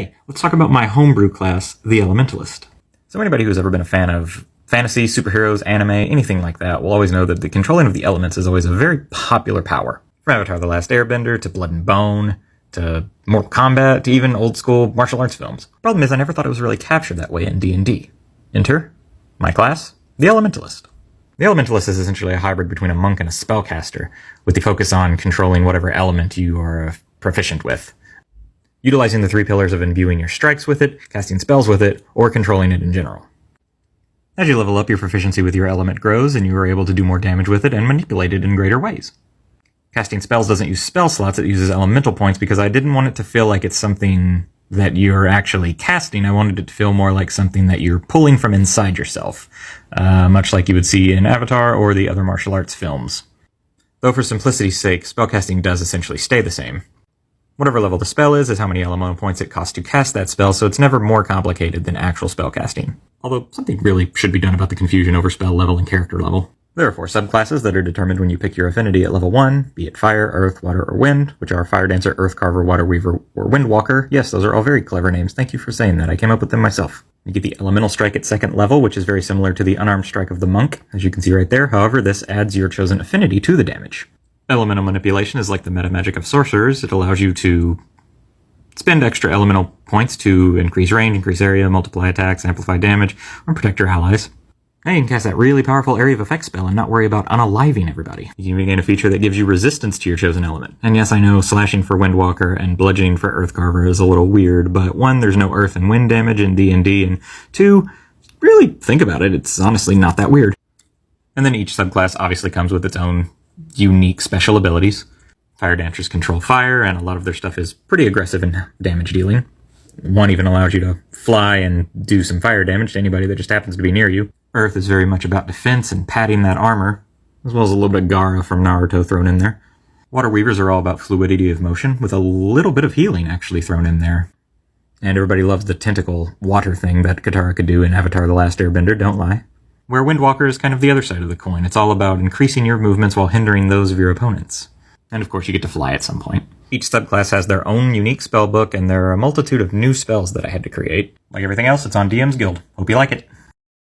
Hey, let's talk about my homebrew class, the Elementalist. So anybody who's ever been a fan of fantasy, superheroes, anime, anything like that will always know that the controlling of the elements is always a very popular power. From Avatar The Last Airbender to Blood and Bone to Mortal Kombat to even old school martial arts films. Problem is I never thought it was really captured that way in D&D. Enter my class, the Elementalist. The Elementalist is essentially a hybrid between a monk and a spellcaster, with the focus on controlling whatever element you are proficient with. Utilizing the three pillars of imbuing your strikes with it, casting spells with it, or controlling it in general. As you level up, your proficiency with your element grows, and you are able to do more damage with it and manipulate it in greater ways. Casting spells doesn't use spell slots, it uses elemental points because I didn't want it to feel like it's something that you're actually casting. I wanted it to feel more like something that you're pulling from inside yourself, much like you would see in Avatar or the other martial arts films. Though for simplicity's sake, spellcasting does essentially stay the same. Whatever level the spell is how many elemental points it costs to cast that spell, so it's never more complicated than actual spellcasting. Although something really should be done about the confusion over spell level and character level. There are 4 subclasses that are determined when you pick your affinity at level 1, be it Fire, Earth, Water, or Wind, which are Fire Dancer, Earth Carver, Water Weaver, or Wind Walker. Yes, those are all very clever names. Thank you for saying that. I came up with them myself. You get the Elemental Strike at 2nd level, which is very similar to the Unarmed Strike of the Monk, as you can see right there. However, this adds your chosen affinity to the damage. Elemental Manipulation is like the meta magic of sorcerers. It allows you to spend extra elemental points to increase range, increase area, multiply attacks, amplify damage, or protect your allies. Now you can cast that really powerful Area of Effect spell and not worry about unaliving everybody. You can even gain a feature that gives you resistance to your chosen element. And yes, I know slashing for Windwalker and bludgeoning for Earthcarver is a little weird, but 1, there's no earth and wind damage in D&D, and 2, really think about it, it's honestly not that weird. And then each subclass obviously comes with its own unique special abilities. Fire Dancers control fire, and a lot of their stuff is pretty aggressive in damage dealing. 1 even allows you to fly and do some fire damage to anybody that just happens to be near you. Earth is very much about defense and padding that armor, as well as a little bit of Gaara from Naruto thrown in there. Water Weavers are all about fluidity of motion, with a little bit of healing actually thrown in there. And everybody loves the tentacle water thing that Katara could do in Avatar The Last Airbender, don't lie. Where Windwalker is kind of the other side of the coin. It's all about increasing your movements while hindering those of your opponents. And of course you get to fly at some point. Each subclass has their own unique spellbook, and there are a multitude of new spells that I had to create. Like everything else, it's on DM's Guild. Hope you like it.